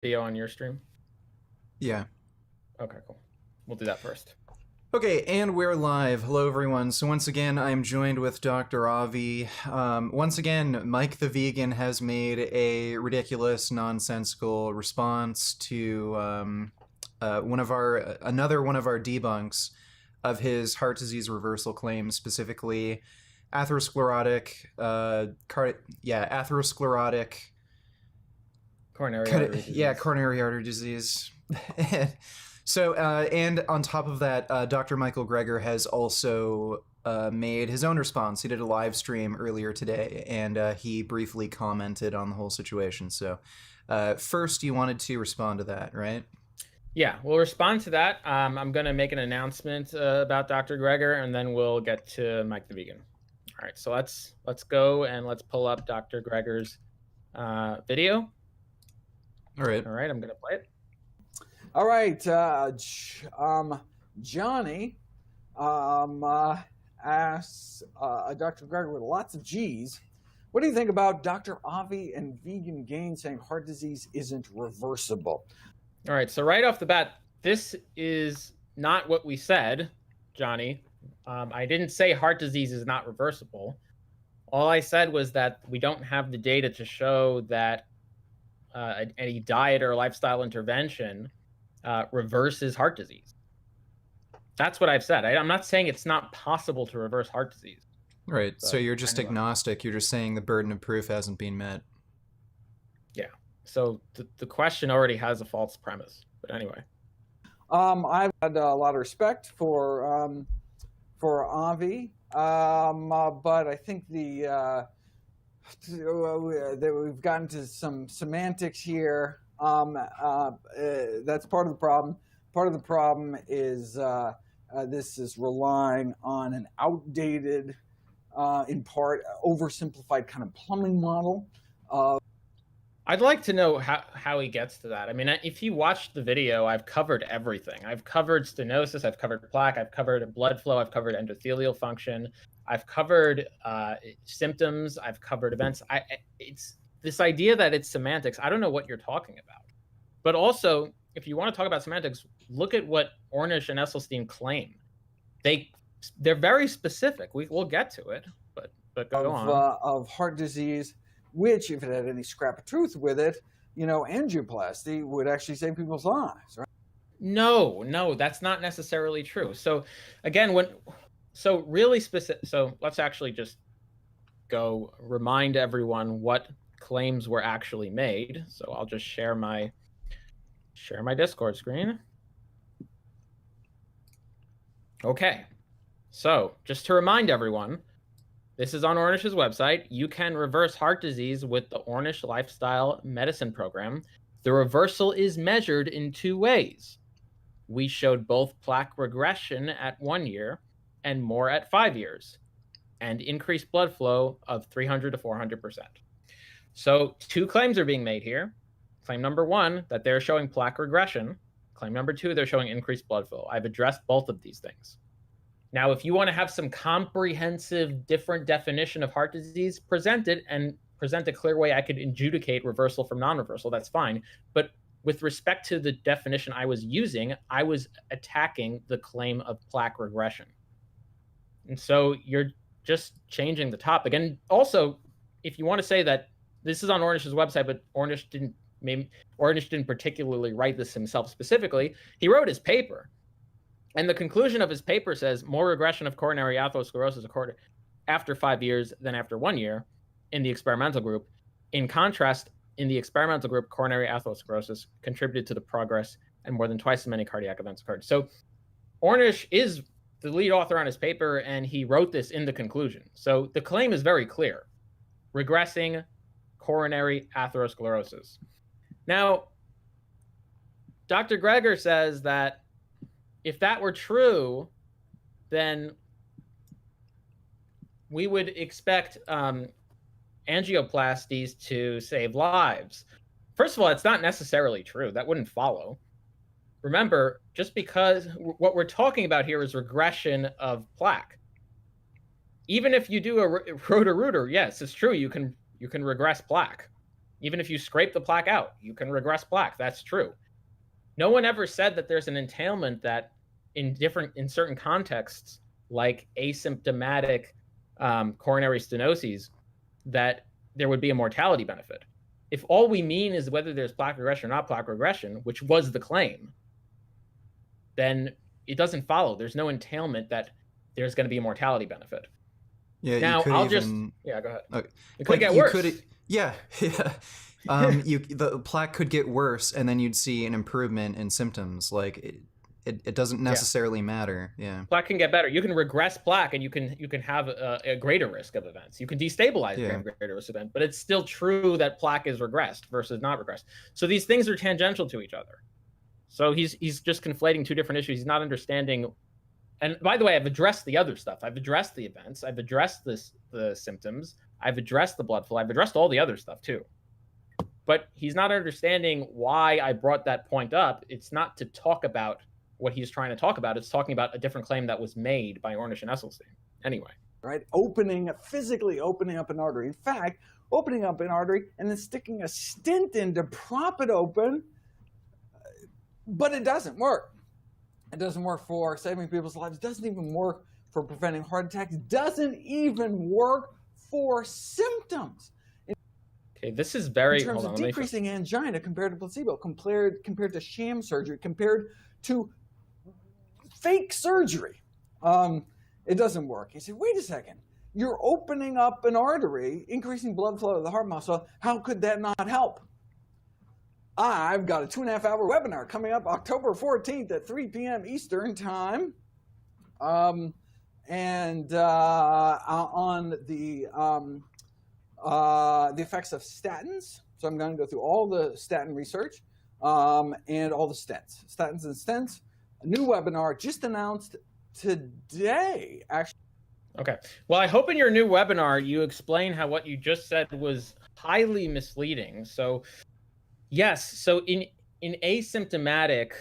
Video on your stream? Yeah. Okay, cool. We'll do that first. Okay, and we're live. Hello, everyone. So once again, I'm joined with Dr. Avi. Once again, Mike the Vegan has made a ridiculous, nonsensical response to another one of our debunks of his heart disease reversal claim, specifically atherosclerotic, atherosclerotic, Coronary artery disease. yeah, coronary artery disease. So, and on top of that, Dr. Michael Greger has also made his own response. He did a live stream earlier today, and he briefly commented on the whole situation. So, first, you wanted to respond to that, right? Yeah, we'll respond to that. I'm going to make an announcement about Dr. Greger, and then we'll get to Mike the Vegan. All right, so let's go and let's pull up Dr. Greger's video. All right. All right, I'm going to play it. All right, Johnny asks Dr. Greger with lots of G's, what do you think about Dr. Avi and Vegan Gain saying heart disease isn't reversible? All right, so right off the bat, this is not what we said, Johnny. I didn't say heart disease is not reversible. All I said was that we don't have the data to show that any diet or lifestyle intervention reverses heart disease. That's what I've said. I'm not saying it's not possible to reverse heart disease. Right. So you're just agnostic. You're just saying the burden of proof hasn't been met. Yeah. So the question already has a false premise. But anyway. I've had a lot of respect for Avi, but I think that we've gotten to some semantics here. That's part of the problem. Part of the problem is this is relying on an outdated, in part, oversimplified kind of plumbing model. I'd like to know how he gets to that. I mean, if you watched the video, I've covered everything. I've covered stenosis, I've covered plaque, I've covered blood flow, I've covered endothelial function, I've covered symptoms, I've covered events. It's this idea that it's semantics. I don't know what you're talking about. But also, if you want to talk about semantics, look at what Ornish and Esselstyn claim. They're very specific. We'll get to it, but go on. Of heart disease, which, if it had any scrap of truth with it, angioplasty would actually save people's lives, right? No, that's not necessarily true. So again, really specific. So let's actually just go remind everyone what claims were actually made. So I'll just share my Discord screen. Okay. So just to remind everyone, this is on Ornish's website. You can reverse heart disease with the Ornish Lifestyle Medicine Program. The reversal is measured in two ways. We showed both plaque regression at 1 year and more at 5 years, and increased blood flow of 300 to 400%. So two claims are being made here. Claim number one, that they're showing plaque regression. Claim number two, they're showing increased blood flow. I've addressed both of these things. Now, if you want to have some comprehensive, different definition of heart disease, present it and present a clear way I could adjudicate reversal from non-reversal, that's fine. But with respect to the definition I was using, I was attacking the claim of plaque regression. And so you're just changing the topic. And also, if you want to say that this is on Ornish's website, but Ornish didn't particularly write this himself specifically, he wrote his paper. And the conclusion of his paper says more regression of coronary atherosclerosis occurred after 5 years than after 1 year in the experimental group. In contrast, in the experimental group, coronary atherosclerosis contributed to the progress and more than twice as many cardiac events occurred. So Ornish is the lead author on his paper, and he wrote this in the conclusion. So the claim is very clear: regressing coronary atherosclerosis. Now, Dr. Greger says that if that were true, then we would expect angioplasties to save lives. First of all, it's not necessarily true. That wouldn't follow. Remember, just because what we're talking about here is regression of plaque. Even if you do a rotor-rooter, yes, it's true, you can regress plaque. Even if you scrape the plaque out, you can regress plaque. That's true. No one ever said that there's an entailment that in certain contexts, like asymptomatic coronary stenoses, that there would be a mortality benefit. If all we mean is whether there's plaque regression or not plaque regression, which was the claim, then it doesn't follow. There's no entailment that there's going to be a mortality benefit. Yeah. Now, go ahead. Okay. It could get worse. Yeah. The plaque could get worse, and then you'd see an improvement in symptoms. Like it doesn't necessarily matter. Yeah. Plaque can get better. You can regress plaque, and you can have a greater risk of events. You can destabilize a greater risk event, but it's still true that plaque is regressed versus not regressed. So these things are tangential to each other. So he's just conflating two different issues. He's not understanding. And by the way, I've addressed the other stuff. I've addressed the events. I've addressed the symptoms. I've addressed the blood flow. I've addressed all the other stuff too. But he's not understanding why I brought that point up. It's not to talk about what he's trying to talk about. It's talking about a different claim that was made by Ornish and Esselstyn. Anyway. Right? Physically opening up an artery. In fact, opening up an artery and then sticking a stent in to prop it open. But it doesn't work. It doesn't work for saving people's lives. It doesn't even work for preventing heart attacks. It doesn't even work for symptoms. Okay, this is very... In terms of decreasing angina compared to placebo, compared to sham surgery, compared to fake surgery. It doesn't work. You say, wait a second. You're opening up an artery, increasing blood flow to the heart muscle. How could that not help? I've got a 2.5-hour webinar coming up October 14th at 3 p.m. Eastern time. On the effects of statins. So I'm going to go through all the statin research and all the stents. Statins and stents. A new webinar just announced today, actually. Okay. Well, I hope in your new webinar you explain how what you just said was highly misleading. So, yes. So with asymptomatic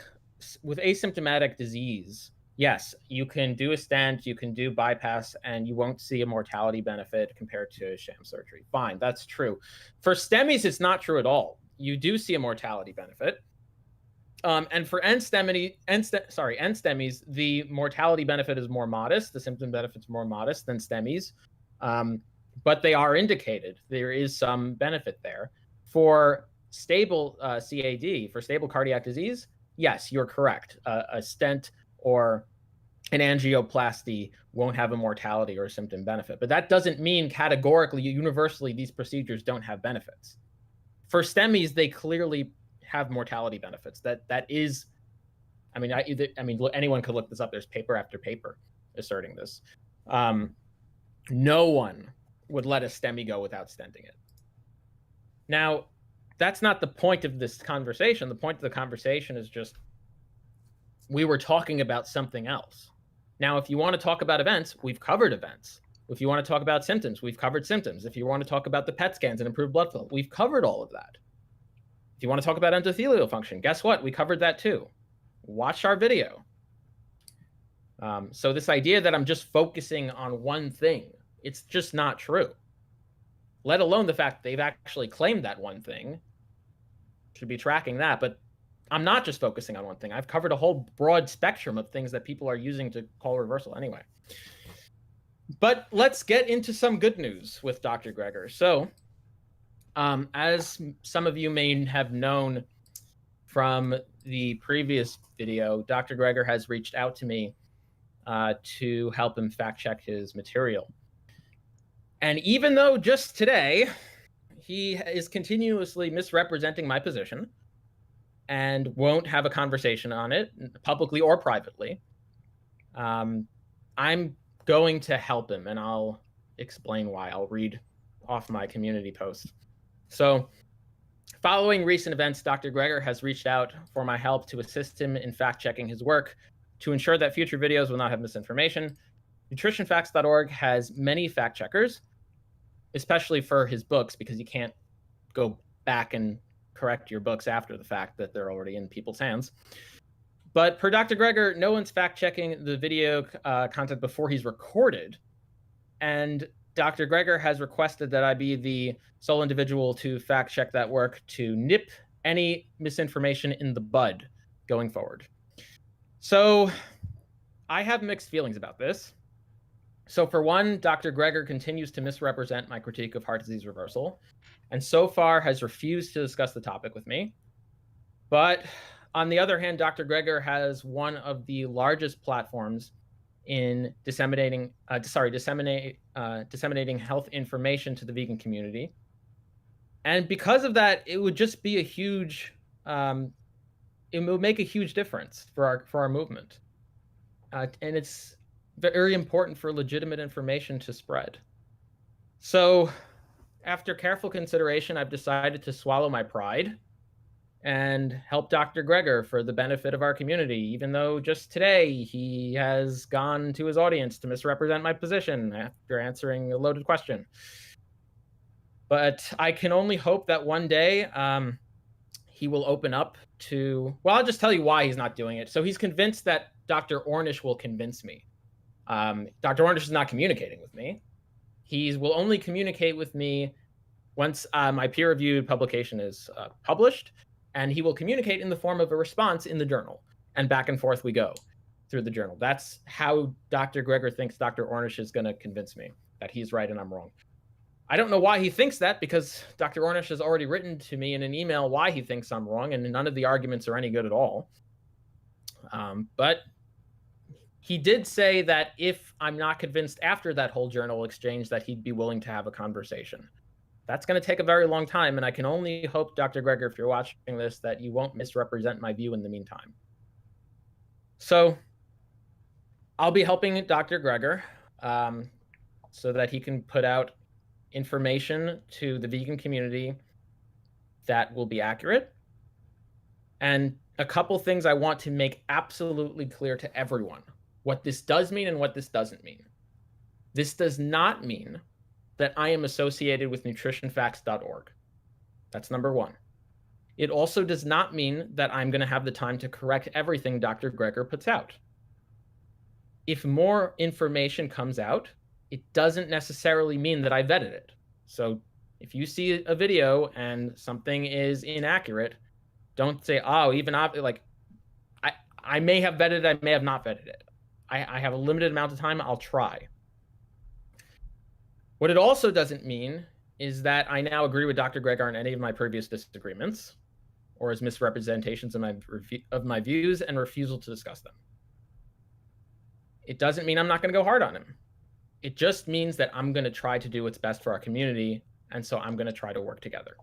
disease, yes, you can do a stent, you can do bypass, and you won't see a mortality benefit compared to sham surgery. Fine, that's true. For STEMIs, it's not true at all. You do see a mortality benefit. And for NSTEMIs, the mortality benefit is more modest. The symptom benefit is more modest than STEMIs, but they are indicated. There is some benefit there. For stable CAD, for stable cardiac disease, yes, you're correct. A stent or an angioplasty won't have a mortality or a symptom benefit. But that doesn't mean categorically, universally, these procedures don't have benefits. For STEMIs, they clearly have mortality benefits. That is, I mean, anyone could look this up. There's paper after paper asserting this. No one would let a STEMI go without stenting it. Now, that's not the point of this conversation. The point of the conversation is just we were talking about something else. Now, if you want to talk about events, we've covered events. If you want to talk about symptoms, we've covered symptoms. If you want to talk about the PET scans and improved blood flow, we've covered all of that. If you want to talk about endothelial function, guess what? We covered that too. Watch our video. So this idea that I'm just focusing on one thing, it's just not true. Let alone the fact they've actually claimed that one thing. Should be tracking that, but I'm not just focusing on one thing. I've covered a whole broad spectrum of things that people are using to call reversal anyway. But let's get into some good news with Dr. Greger. So, as some of you may have known from the previous video, Dr. Greger has reached out to me to help him fact check his material. And even though just today he is continuously misrepresenting my position and won't have a conversation on it publicly or privately, I'm going to help him, and I'll explain why. I'll read off my community post. So, following recent events, Dr. Greger has reached out for my help to assist him in fact-checking his work to ensure that future videos will not have misinformation. NutritionFacts.org has many fact-checkers, especially for his books, because you can't go back and correct your books after the fact that they're already in people's hands. But per Dr. Greger, no one's fact-checking the video content before he's recorded. And Dr. Greger has requested that I be the sole individual to fact check that work to nip any misinformation in the bud going forward. So I have mixed feelings about this. So for one, Dr. Greger continues to misrepresent my critique of heart disease reversal, and so far has refused to discuss the topic with me. But on the other hand, Dr. Greger has one of the largest platforms in disseminating health information to the vegan community. And because of that, it would just be a huge, it would make a huge difference for our movement. And it's very important for legitimate information to spread. So after careful consideration, I've decided to swallow my pride and help Dr. Greger for the benefit of our community, even though just today he has gone to his audience to misrepresent my position after answering a loaded question. But I can only hope that one day he will open up to, well, I'll just tell you why he's not doing it. So he's convinced that Dr. Ornish will convince me. Dr. Ornish is not communicating with me. He will only communicate with me once my peer-reviewed publication is published, and he will communicate in the form of a response in the journal, and back and forth we go through the journal. That's how Dr. Greger thinks Dr. Ornish is going to convince me that he's right and I'm wrong. I don't know why he thinks that, because Dr. Ornish has already written to me in an email why he thinks I'm wrong, and none of the arguments are any good at all. But he did say that if I'm not convinced after that whole journal exchange, that he'd be willing to have a conversation. That's going to take a very long time, and I can only hope, Dr. Greger, if you're watching this, that you won't misrepresent my view in the meantime. So I'll be helping Dr. Greger so that he can put out information to the vegan community that will be accurate. And a couple things I want to make absolutely clear to everyone: what this does mean and what this doesn't mean. This does not mean that I am associated with nutritionfacts.org. That's number one. It also does not mean that I'm going to have the time to correct everything Dr. Greger puts out. If more information comes out, it doesn't necessarily mean that I vetted it. So if you see a video and something is inaccurate, don't say, oh, even like I may have vetted it, I may have not vetted it. I have a limited amount of time, I'll try. What it also doesn't mean is that I now agree with Dr. Greger on any of my previous disagreements or his misrepresentations of my views and refusal to discuss them. It doesn't mean I'm not going to go hard on him. It just means that I'm going to try to do what's best for our community, and so I'm going to try to work together.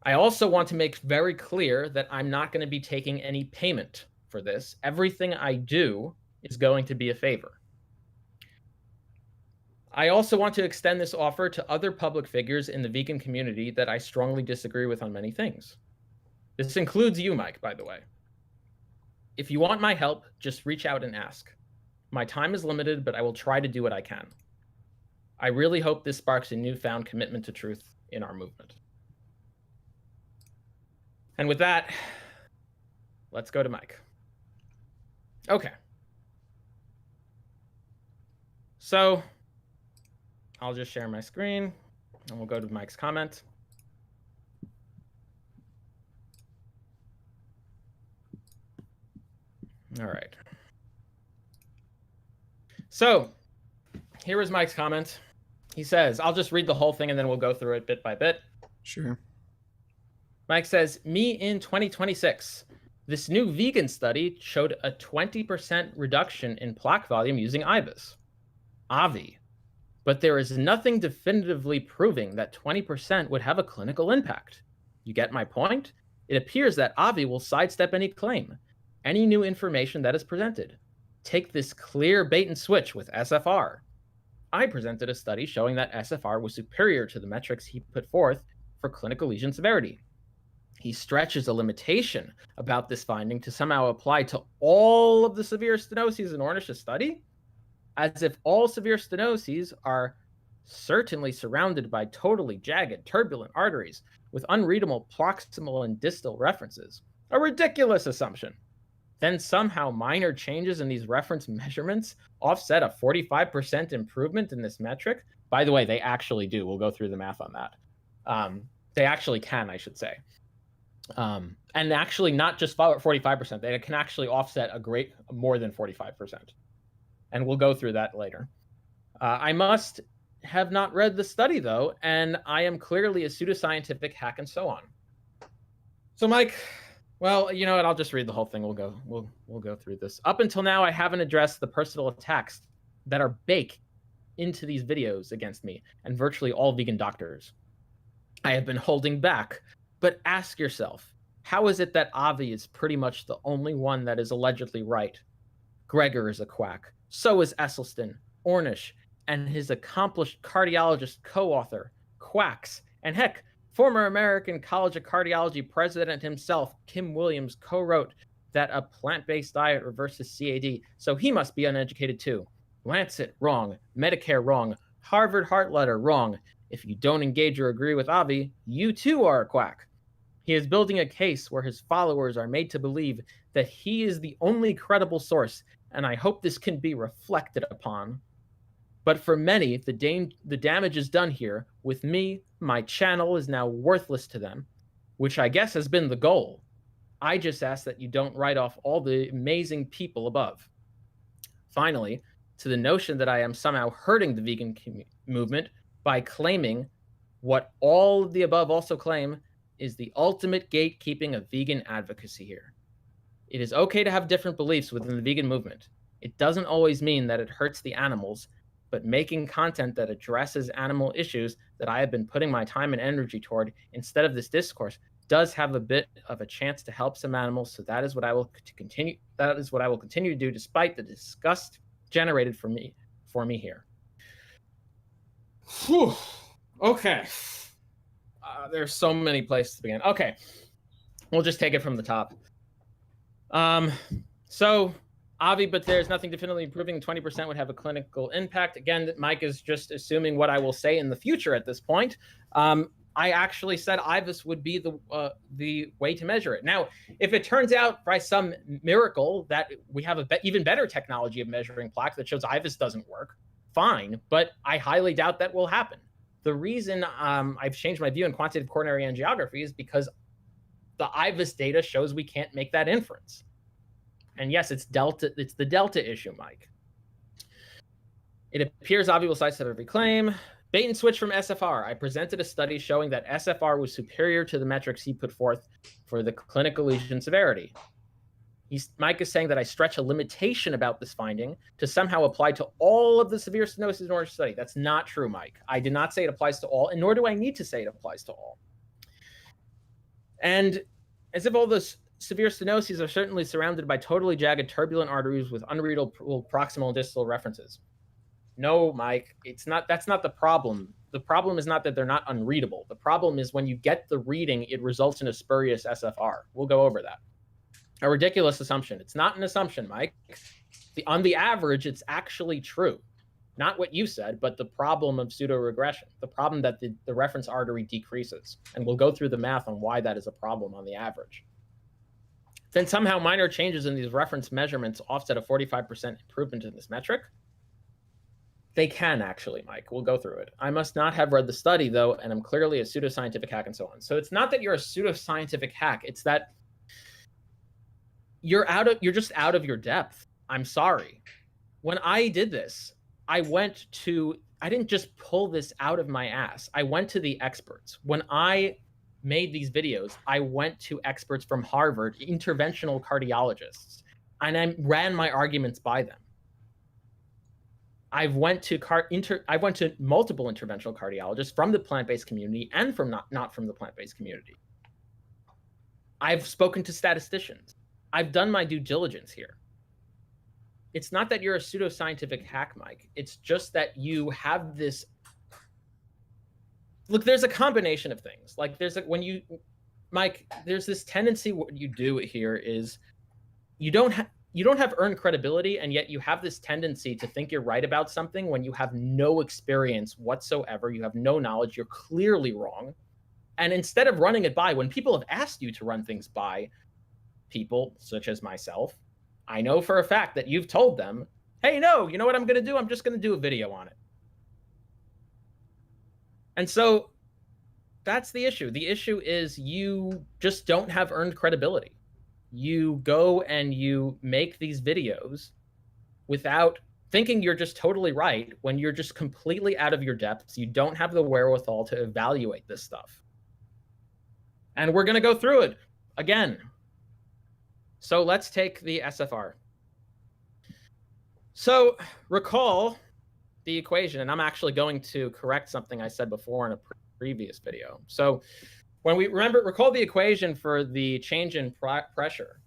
I also want to make very clear that I'm not going to be taking any payment for this. Everything I do is going to be a favor. I also want to extend this offer to other public figures in the vegan community that I strongly disagree with on many things. This includes you, Mike, by the way. If you want my help, just reach out and ask. My time is limited, but I will try to do what I can. I really hope this sparks a newfound commitment to truth in our movement. And with that, let's go to Mike. Okay. So I'll just share my screen and we'll go to Mike's comment. All right. So here is Mike's comment. He says, I'll just read the whole thing and then we'll go through it bit by bit. Sure. Mike says, me in 2026. This new vegan study showed a 20% reduction in plaque volume using IVIS. AVI. But there is nothing definitively proving that 20% would have a clinical impact. You get my point? It appears that AVI will sidestep any claim, any new information that is presented. Take this clear bait and switch with SFR. I presented a study showing that SFR was superior to the metrics he put forth for clinical lesion severity. He stretches a limitation about this finding to somehow apply to all of the severe stenoses in Ornish's study, as if all severe stenoses are certainly surrounded by totally jagged, turbulent arteries with unreadable proximal and distal references. A ridiculous assumption. Then somehow minor changes in these reference measurements offset a 45% improvement in this metric By the way, they actually do. We'll go through the math on that. They actually can, I should say. And actually not just 45%, they can actually offset more than 45%. And we'll go through that later. I must have not read the study though, and I am clearly a pseudoscientific hack and so on. So Mike, well, you know what? I'll just read the whole thing. We'll go through this. Up until now, I haven't addressed the personal attacks that are baked into these videos against me and virtually all vegan doctors. I have been holding back, but ask yourself, how is it that Avi is pretty much the only one that is allegedly right? Gregor is a quack. So is Esselstyn, Ornish, and his accomplished cardiologist co-author, quacks, and heck, former American College of Cardiology president himself, Kim Williams, co-wrote that a plant-based diet reverses CAD, so he must be uneducated too. Lancet, wrong. Medicare, wrong. Harvard Heart Letter, wrong. If you don't engage or agree with Avi, you too are a quack. He is building a case where his followers are made to believe that he is the only credible source, and I hope this can be reflected upon. But for many, the damage is done here. With me, my channel is now worthless to them, which I guess has been the goal. I just ask that you don't write off all the amazing people above. Finally, to the notion that I am somehow hurting the vegan movement by claiming what all of the above also claim is the ultimate gatekeeping of vegan advocacy here. It is okay to have different beliefs within the vegan movement. It doesn't always mean that it hurts the animals, but making content that addresses animal issues that I have been putting my time and energy toward instead of this discourse does have a bit of a chance to help some animals. So that is what I will continue. That is what I will continue to do, despite the disgust generated for me here. Whew. Okay. There's so many places to begin. Okay, we'll just take it from the top. So Avi, but there's nothing definitively proving 20% would have a clinical impact. Again, Mike is just assuming what I will say in the future at this point. I actually said IVUS would be the way to measure it. Now, if it turns out by some miracle that we have even better technology of measuring plaque that shows IVUS doesn't work, fine, but I highly doubt that will happen. The reason I've changed my view in quantitative coronary angiography is because the IVUS data shows we can't make that inference. And yes, it's the delta issue, Mike. It appears Avi will sidestep every claim. Bait and switch from SFR. I presented a study showing that SFR was superior to the metrics he put forth for the clinical lesion severity. Mike is saying that I stretch a limitation about this finding to somehow apply to all of the severe stenosis in Orange study. That's not true, Mike. I did not say it applies to all, and nor do I need to say it applies to all. And as if all those severe stenoses are certainly surrounded by totally jagged, turbulent arteries with unreadable proximal and distal references. No, Mike, it's not. That's not the problem. The problem is not that they're not unreadable. The problem is when you get the reading, it results in a spurious SFR. We'll go over that. A ridiculous assumption. It's not an assumption, Mike. On the average, it's actually true. Not what you said, but the problem of pseudo-regression, the problem that the reference artery decreases. And we'll go through the math on why that is a problem on the average. Then somehow minor changes in these reference measurements offset a 45% improvement in this metric. They can actually, Mike. We'll go through it. I must not have read the study, though, and I'm clearly a pseudoscientific hack and so on. So it's not that you're a pseudoscientific hack. It's that you're just out of your depth. I'm sorry. When I did this, I didn't just pull this out of my ass. I went to the experts. When I made these videos, I went to experts from Harvard, interventional cardiologists, and I ran my arguments by them. I went to multiple interventional cardiologists from the plant-based community and from not from the plant-based community. I've spoken to statisticians. I've done my due diligence here. It's not that you're a pseudoscientific hack, Mike. It's just that you have this. Look, there's a combination of things. Like Mike, there's this tendency. What you do here is you don't have earned credibility, and yet you have this tendency to think you're right about something when you have no experience whatsoever. You have no knowledge. You're clearly wrong. And instead of running it by, when people have asked you to run things by people such as myself, I know for a fact that you've told them, hey, no, you know what I'm going to do? I'm just going to do a video on it. And so that's the issue. The issue is you just don't have earned credibility. You go and you make these videos without thinking you're just totally right when you're just completely out of your depths. You don't have the wherewithal to evaluate this stuff. And we're going to go through it again. So let's take the SFR. So recall the equation, and I'm actually going to correct something I said before in a previous video. So when we recall the equation for the change in pressure,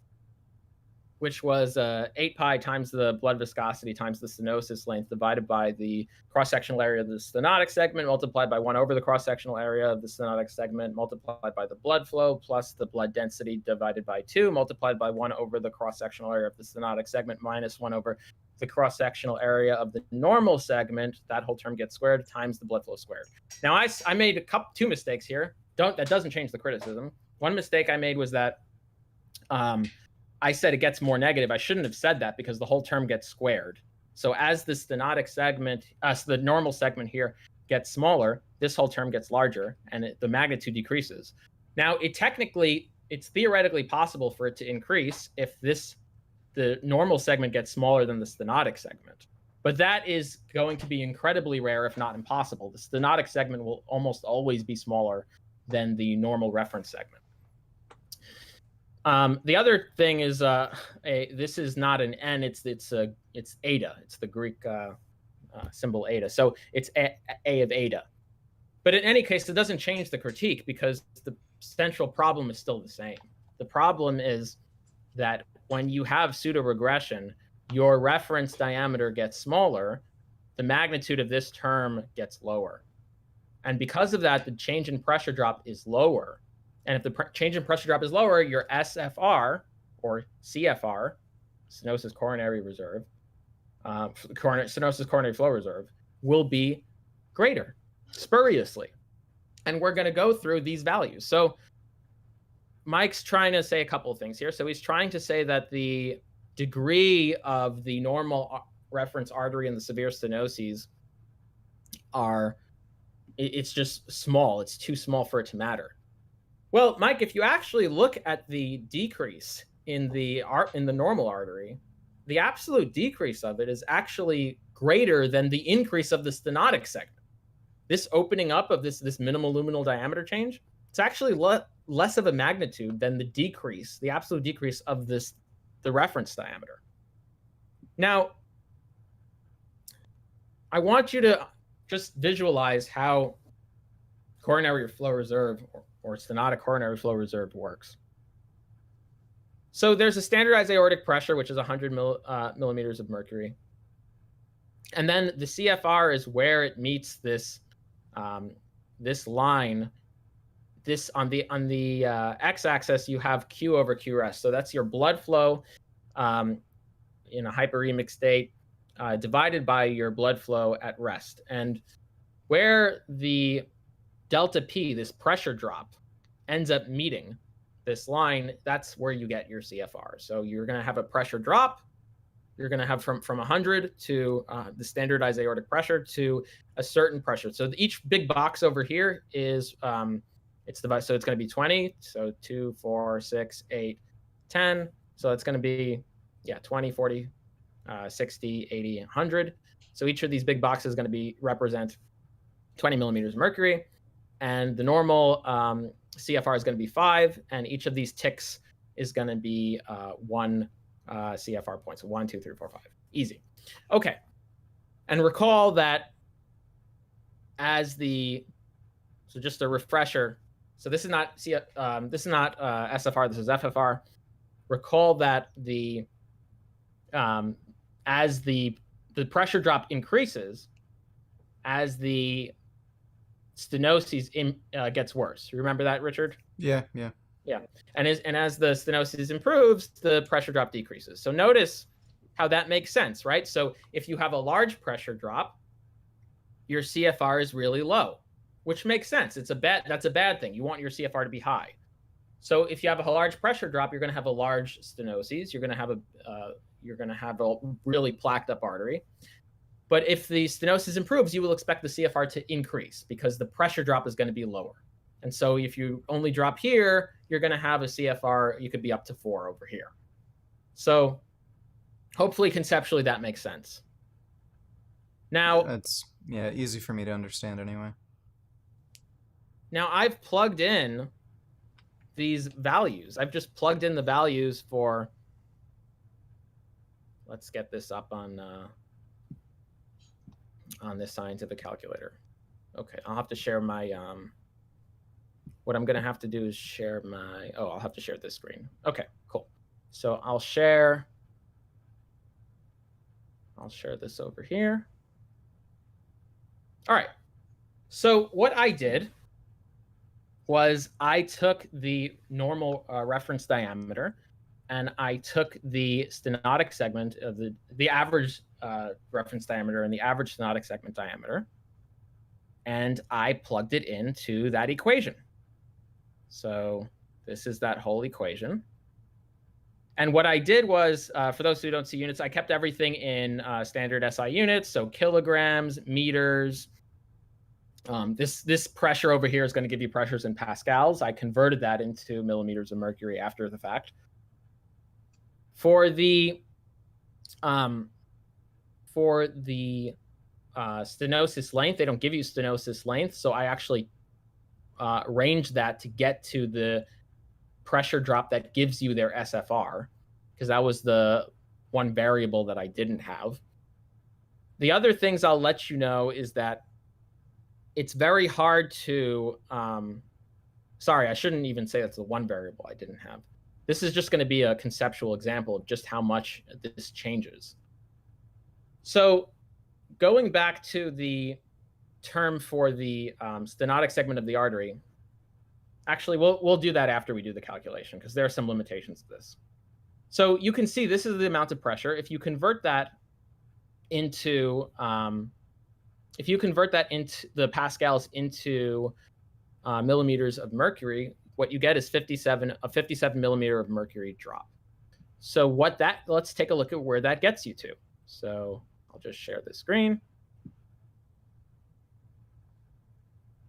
which was 8 pi times the blood viscosity times the stenosis length divided by the cross-sectional area of the stenotic segment multiplied by 1 over the cross-sectional area of the stenotic segment multiplied by the blood flow plus the blood density divided by 2 multiplied by 1 over the cross-sectional area of the stenotic segment minus 1 over the cross-sectional area of the normal segment. That whole term gets squared times the blood flow squared. Now I made two mistakes here. That doesn't change the criticism. One mistake I made was that I said it gets more negative. I shouldn't have said that because the whole term gets squared. So as the stenotic segment, so the normal segment here gets smaller, this whole term gets larger and the magnitude decreases. Now it's theoretically possible for it to increase if the normal segment gets smaller than the stenotic segment. But that is going to be incredibly rare, if not impossible. The stenotic segment will almost always be smaller than the normal reference segment. The other thing is this is not an N, it's eta. It's the Greek symbol eta. So it's A of eta. But in any case, it doesn't change the critique because the central problem is still the same. The problem is that when you have pseudo-regression, your reference diameter gets smaller, the magnitude of this term gets lower. And because of that, the change in pressure drop is lower. And if the change in pressure drop is lower, your SFR or CFR, stenosis coronary reserve, stenosis coronary flow reserve, will be greater spuriously. And we're going to go through these values. So Mike's trying to say a couple of things here. So he's trying to say that the degree of the normal reference artery and the severe stenoses it's just small. It's too small for it to matter. Well, Mike, if you actually look at the decrease in the normal artery, the absolute decrease of it is actually greater than the increase of the stenotic segment. This opening up of this minimal luminal diameter change, it's actually less of a magnitude than the absolute decrease of the reference diameter. Now, I want you to just visualize how coronary flow reserve or stenotic coronary flow reserve works. So there's a standardized aortic pressure, which is 100 millimeters of mercury. And then the CFR is where it meets this line. This on the x-axis, you have Q over Q rest. So that's your blood flow in a hyperemic state divided by your blood flow at rest. And where the delta P, this pressure drop, ends up meeting this line, that's where you get your CFR. So you're going to have a pressure drop. You're going to have from 100 to the standardized aortic pressure to a certain pressure. So each big box over here is it's going to be 20. So 2, 4, 6, 8, 10. So it's going to be 20, 40, 60, 80, 100. So each of these big boxes is going to represent 20 millimeters of mercury. And the normal CFR is going to be 5, and each of these ticks is going to be 1 CFR point. So 1, 2, 3, 4, 5. Easy. Okay. And recall that so just a refresher. So this is not SFR. This is FFR. Recall that as the pressure drop increases, as the stenosis gets worse. You remember that, Richard? Yeah. And as the stenosis improves, the pressure drop decreases. So notice how that makes sense, right? So if you have a large pressure drop, your CFR is really low, which makes sense. That's a bad thing. You want your CFR to be high. So if you have a large pressure drop, you're going to have a large stenosis. You're going to have a really plaqued up artery. But if the stenosis improves, you will expect the CFR to increase because the pressure drop is going to be lower. And so if you only drop here, you're going to have a CFR, you could be up to 4 over here. So hopefully conceptually that makes sense. Now, That's, yeah, easy for me to understand anyway. Now I've plugged in these values. I've just plugged in the values for, let's get this up on this scientific calculator. Okay, I'll have to share my, what I'm gonna have to do is share my, I'll have to share this screen. Okay, cool. So I'll share this over here. All right, so what I did was I took the normal reference diameter and I took the stenotic segment of the average reference diameter and the average stenotic segment diameter, and I plugged it into that equation. So this is that whole equation. And what I did was, for those who don't see units, I kept everything in standard SI units, so kilograms, meters. This pressure over here is going to give you pressures in pascals. I converted that into millimeters of mercury after the fact. For the stenosis length, they don't give you stenosis length, so I actually ranged that to get to the pressure drop that gives you their SFR, because that was the one variable that I didn't have. The other things I'll let you know is that it's very hard to, sorry, I shouldn't even say that's the one variable I didn't have. This is just going to be a conceptual example of just how much this changes. So going back to the term for the stenotic segment of the artery, actually, we'll do that after we do the calculation because there are some limitations to this. So you can see this is the amount of pressure. If you convert that into the pascals into millimeters of mercury, what you get is a 57 millimeter of mercury drop. So let's take a look at where that gets you to. So I'll just share the screen.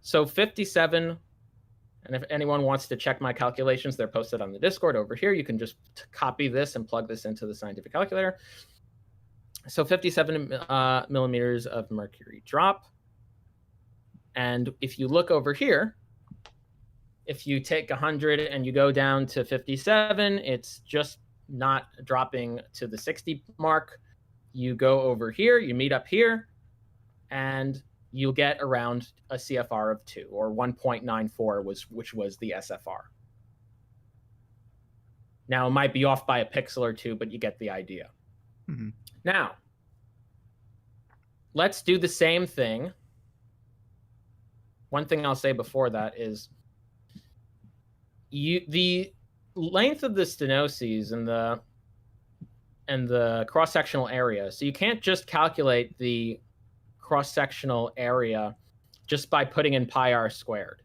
So 57, and if anyone wants to check my calculations, they're posted on the Discord over here. You can just copy this and plug this into the scientific calculator. So 57 millimeters of mercury drop. And if you look over here, if you take 100 and you go down to 57, it's just not dropping to the 60 mark. You go over here, you meet up here, and you'll get around a CFR of 2, or 1.94, which was the SFR. Now, it might be off by a pixel or two, but you get the idea. Mm-hmm. Now, let's do the same thing. One thing I'll say before that is the length of the stenoses and the cross-sectional area. So you can't just calculate the cross-sectional area just by putting in pi r squared.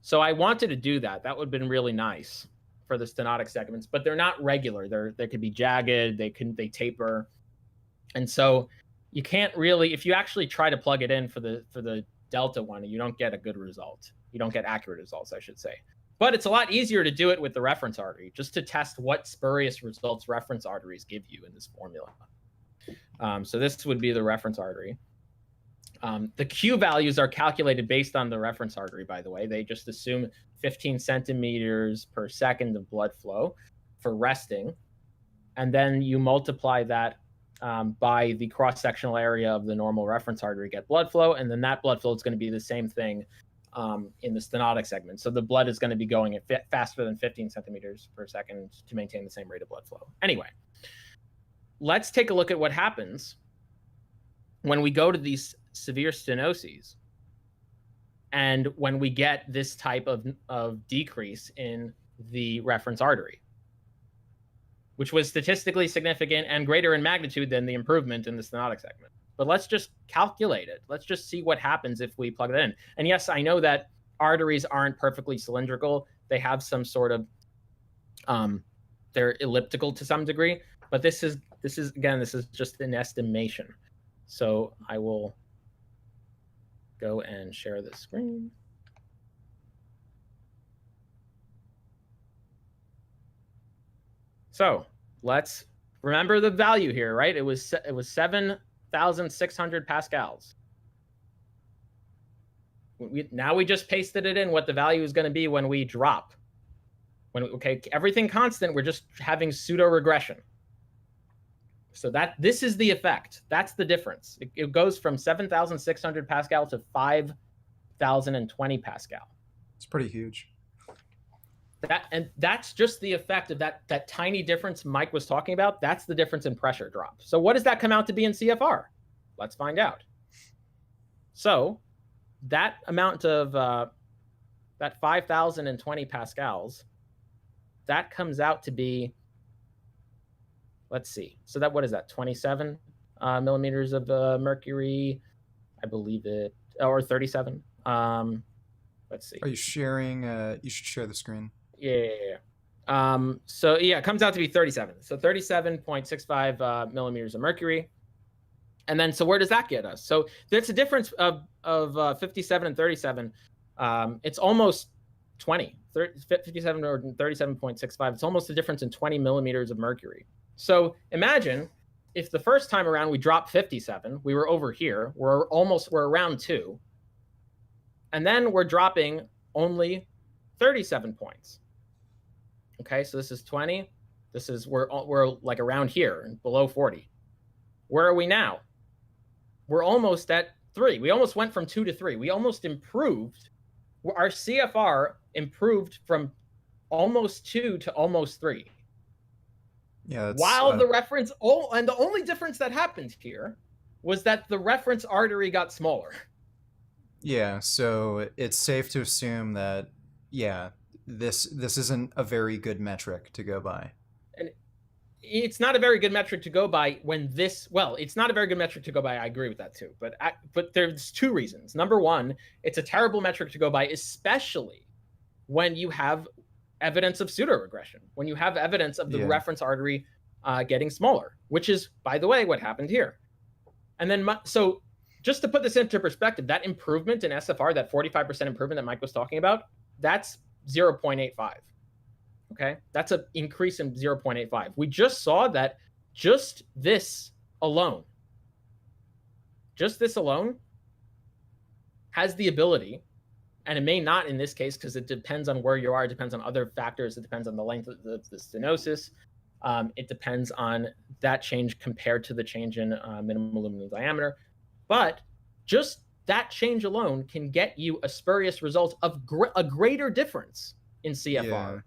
So I wanted to do that. That would have been really nice for the stenotic segments, but they're not regular. They could be jagged, they taper. And so you can't really, if you actually try to plug it in for the delta one, you don't get a good result. You don't get accurate results, I should say. But it's a lot easier to do it with the reference artery, just to test what spurious results reference arteries give you in this formula. So this would be the reference artery. The Q values are calculated based on the reference artery, by the way. They just assume 15 centimeters per second of blood flow for resting. And then you multiply that by the cross-sectional area of the normal reference artery, get blood flow. And then that blood flow is going to be the same thing in the stenotic segment. So the blood is going to be going at faster than 15 centimeters per second to maintain the same rate of blood flow. Anyway, let's take a look at what happens when we go to these severe stenoses and when we get this type of decrease in the reference artery, which was statistically significant and greater in magnitude than the improvement in the stenotic segment. But let's just calculate it. Let's just see what happens if we plug that in. And yes, I know that arteries aren't perfectly cylindrical. They have some sort of, they're elliptical to some degree, but this is just an estimation. So I will go and share the screen. So let's remember the value here, right? It was 7,600 pascals. Now we just pasted it in what the value is going to be when we drop. Okay, everything constant, we're just having pseudo regression. So this is the effect. That's the difference. It goes from 7,600 pascal to 5,020 pascal. It's pretty huge. And that's just the effect of that tiny difference Mike was talking about. That's the difference in pressure drop. So what does that come out to be in CFR? Let's find out. So that amount of that 5,020 pascals, that comes out to be, let's see. So what is that? 27 millimeters of mercury, I believe it, or 37. Let's see. Are you sharing? You should share the screen. Yeah. So yeah, it comes out to be 37. So 37.65 millimeters of mercury. And then, so where does that get us? So there's a difference of 57 and 37. It's almost 20. 57 or 37.65. It's almost a difference in 20 millimeters of mercury. So imagine if the first time around we dropped 57, we were over here. We're around 2. And then we're dropping only 37 points. Okay, so this is 20. We're like around here, below 40. Where are we now? We're almost at 3. We almost went from 2 to 3. We almost improved. Our CFR improved from almost 2 to almost 3. Yeah. While the reference, and the only difference that happened here was that the reference artery got smaller. Yeah, so it's safe to assume that, yeah, this isn't a very good metric to go by. And it's not a very good metric to go by it's not a very good metric to go by. I agree with that too. But there's 2 reasons. Number one, it's a terrible metric to go by, especially when you have evidence of pseudoregression, when you have evidence of the reference artery getting smaller, which is, by the way, what happened here. And then, so just to put this into perspective, that improvement in SFR, that 45% improvement that Mike was talking about, that's 0.85. Okay, that's an increase in 0.85. We just saw that just this alone has the ability, and it may not in this case because it depends on where you are, it depends on other factors, it depends on the length of the stenosis, it depends on that change compared to the change in minimum luminal diameter. But just that change alone can get you a spurious result of a greater difference in CFR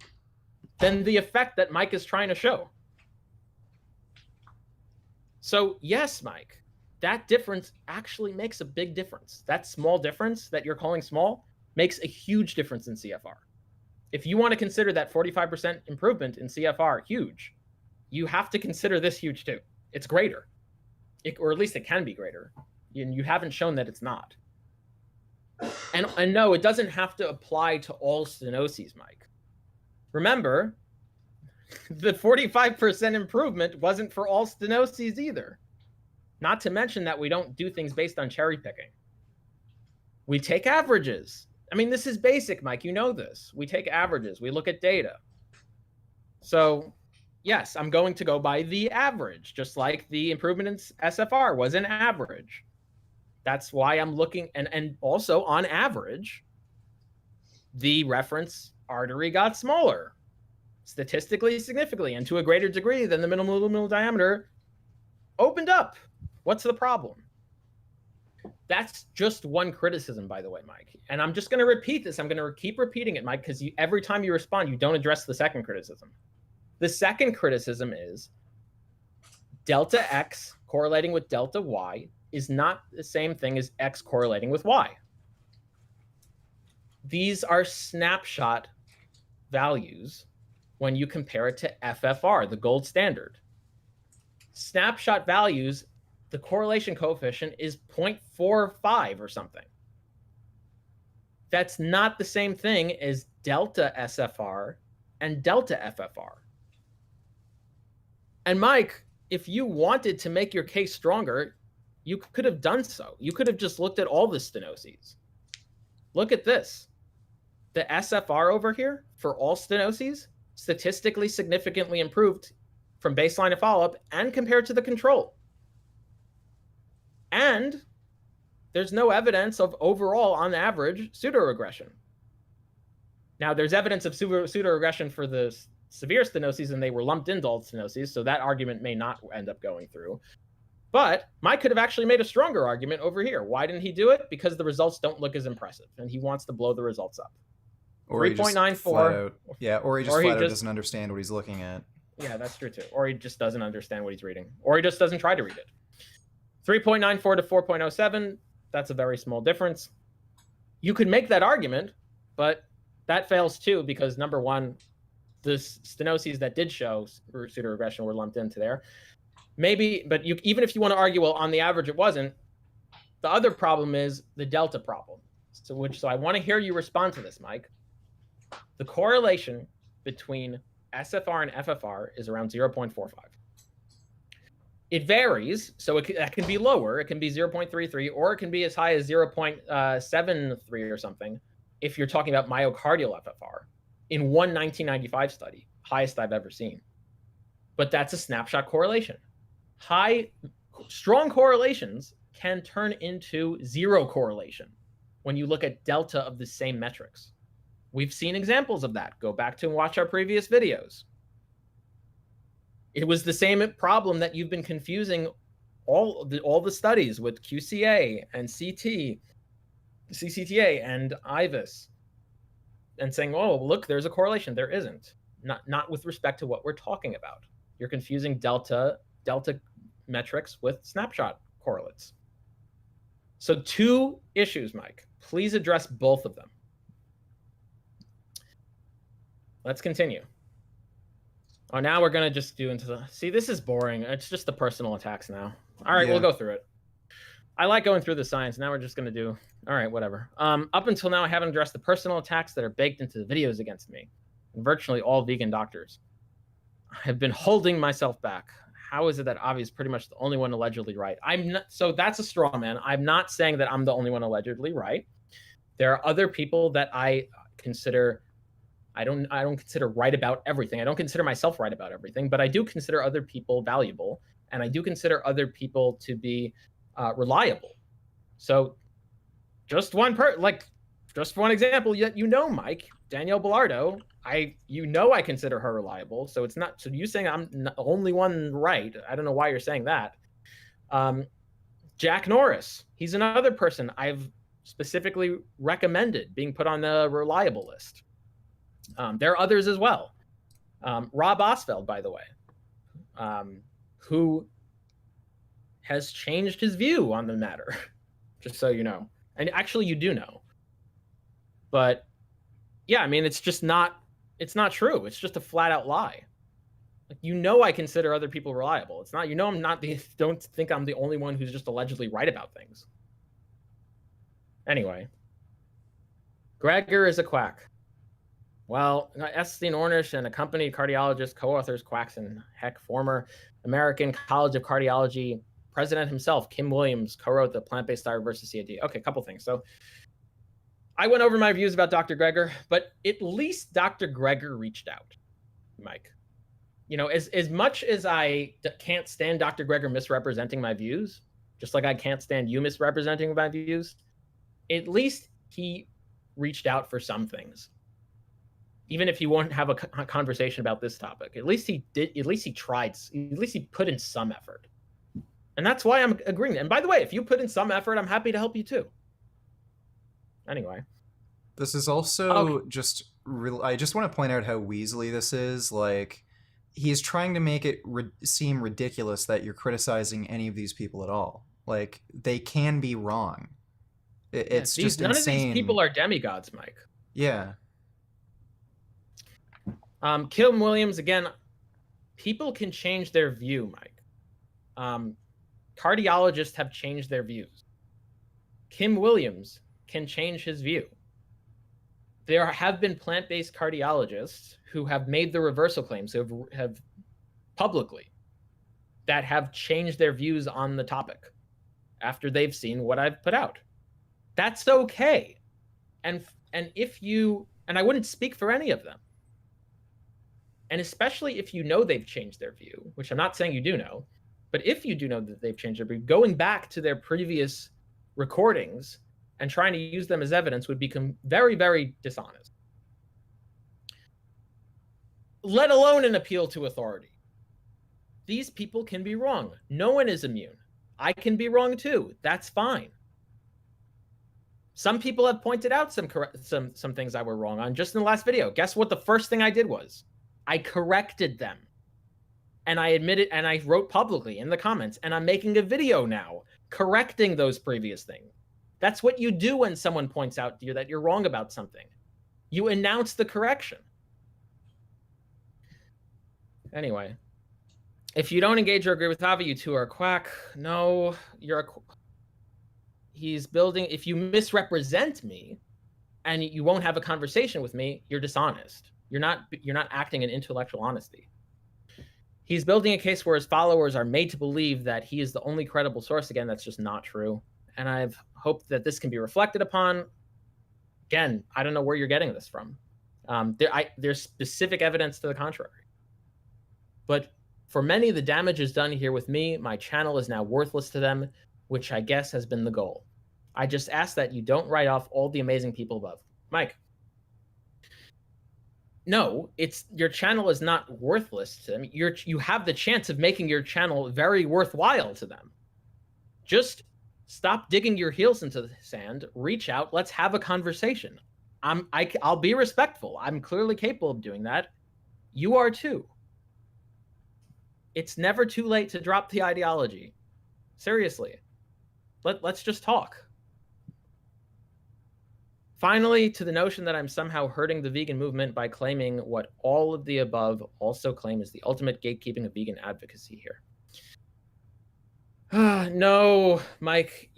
than the effect that Mike is trying to show. So yes, Mike, that difference actually makes a big difference. That small difference that you're calling small makes a huge difference in CFR. If you want to consider that 45% improvement in CFR huge, you have to consider this huge too. It's greater, or at least it can be greater. And you haven't shown that it's not. And no, it doesn't have to apply to all stenoses, Mike. Remember, the 45% improvement wasn't for all stenoses either. Not to mention that we don't do things based on cherry picking. We take averages. I mean, this is basic, Mike. You know this. We take averages. We look at data. So, yes, I'm going to go by the average, just like the improvement in SFR was an average. That's why I'm looking, and also on average, the reference artery got smaller, statistically significantly, and to a greater degree than the minimum luminal diameter opened up. What's the problem? That's just one criticism, by the way, Mike. And I'm just going to repeat this. I'm going to keep repeating it, Mike, because every time you respond, you don't address the second criticism. The second criticism is delta X correlating with delta Y is not the same thing as X correlating with Y. These are snapshot values when you compare it to FFR, the gold standard. Snapshot values, the correlation coefficient is 0.45 or something. That's not the same thing as delta SFR and delta FFR. And Mike, if you wanted to make your case stronger, you could have done so. You could have just looked at all the stenoses. Look at this. The SFR over here for all stenoses, statistically significantly improved from baseline to follow-up and compared to the control. And there's no evidence of overall, on average, pseudoregression. Now, there's evidence of pseudoregression for the severe stenoses, and they were lumped into all stenoses, so that argument may not end up going through. But Mike could have actually made a stronger argument over here. Why didn't he do it? Because the results don't look as impressive, and he wants to blow the results up. Or 3.94. Yeah, or he just flat out doesn't understand what he's looking at. Yeah, that's true too. Or he just doesn't understand what he's reading. Or he just doesn't try to read it. 3.94 to 4.07, that's a very small difference. You could make that argument, but that fails too because, number one, the stenoses that did show pseudoregression were lumped into there. Maybe, but even if you want to argue, well, on the average it wasn't, the other problem is the delta problem. So I want to hear you respond to this, Mike. The correlation between SFR and FFR is around 0.45. It varies, so that can be lower. It can be 0.33, or it can be as high as 0.73 or something if you're talking about myocardial FFR in one 1995 study, highest I've ever seen. But that's a snapshot correlation. Strong correlations can turn into zero correlation when you look at delta of the same metrics. We've seen examples of that. Go back to and watch our previous videos. It was the same problem that you've been confusing all the studies with QCA and CCTA and IVUS and saying, oh, look, there's a correlation. There isn't. Not with respect to what we're talking about. You're confusing delta metrics with snapshot correlates. So 2 issues, Mike. Please address both of them. Let's continue. Oh, now we're going to just do into the... See, this is boring. It's just the personal attacks now. All right, We'll go through it. I like going through the science. Now we're just going to do... All right, whatever. Up until now, I haven't addressed the personal attacks that are baked into the videos against me. And virtually all vegan doctors. I have been holding myself back. How is it that Avi is pretty much the only one allegedly right? I'm not... So that's a straw man. I'm not saying that I'm the only one allegedly right. There are other people that I consider... I don't consider right about everything. I don't consider myself right about everything, but I do consider other people valuable, and I do consider other people to be reliable. So, just one example. You know, Mike, Danielle Bellardo. I consider her reliable. So it's not. So you saying I'm the only one right? I don't know why you're saying that. Jack Norris. He's another person I've specifically recommended being put on the reliable list. There are others as well. Rob Osfeld, by the way, who has changed his view on the matter, just so you know. And actually, you do know. But yeah, I mean, it's not true. It's just a flat out lie. Like, I consider other people reliable. It's not, I'm not don't think I'm the only one who's just allegedly right about things. Anyway, Gregor is a quack. Well, Estein Ornish and accompanied cardiologist, co-authors Quacks and Heck, former American College of Cardiology president himself, Kim Williams, co-wrote the Plant-Based Diet versus CAD. Okay, a couple things. So I went over my views about Dr. Gregor, but at least Dr. Gregor reached out, Mike. As much as I can't stand Dr. Gregor misrepresenting my views, just like I can't stand you misrepresenting my views, at least he reached out for some things. Even if you won't have a conversation about this topic, at least he did. At least he tried. At least he put in some effort, and that's why I'm agreeing. And by the way, if you put in some effort, I'm happy to help you too. Anyway, this is also just real. I just want to point out how Weasley this is. Like, he's trying to make it seem ridiculous that you're criticizing any of these people at all. Like, they can be wrong. It's just none insane. None of these people are demigods, Mike. Yeah. Kim Williams, again, people can change their view, Mike. Cardiologists have changed their views. Kim Williams can change his view. There have been plant-based cardiologists who have made the reversal claims, who have publicly, that have changed their views on the topic. after they've seen what I've put out. That's okay. And if you, and I wouldn't speak for any of them, and especially if you know they've changed their view, which I'm not saying you do know, but if you do know that they've changed their view, going back to their previous recordings and trying to use them as evidence would become very, very dishonest. Let alone an appeal to authority. These people can be wrong. No one is immune. I can be wrong too. That's fine. Some people have pointed out some things I were wrong on just in the last video. Guess what the first thing I did was? I corrected them. And I admitted, and I wrote publicly in the comments, and I'm making a video now correcting those previous things. That's what you do when someone points out to you that you're wrong about something. You announce the correction. Anyway, if you don't engage or agree with Avi, you two are a quack. No, you're a he's building, if you misrepresent me and you won't have a conversation with me, you're dishonest. You're not acting in intellectual honesty. He's building a case where his followers are made to believe that he is the only credible source. Again, that's just not true. And I've hoped that this can be reflected upon. Again, I don't know where you're getting this from. There's specific evidence to the contrary. But for many, the damage is done here with me. My channel is now worthless to them, which I guess has been the goal. I just ask that you don't write off all the amazing people above. Mike. No, your channel is not worthless to them. You have the chance of making your channel very worthwhile to them. Just stop digging your heels into the sand, reach out, let's have a conversation. I'll be respectful. I'm clearly capable of doing that. You are too. It's never too late to drop the ideology. Seriously. Let's just talk. Finally, to the notion that I'm somehow hurting the vegan movement by claiming what all of the above also claim is the ultimate gatekeeping of vegan advocacy here. No, Mike,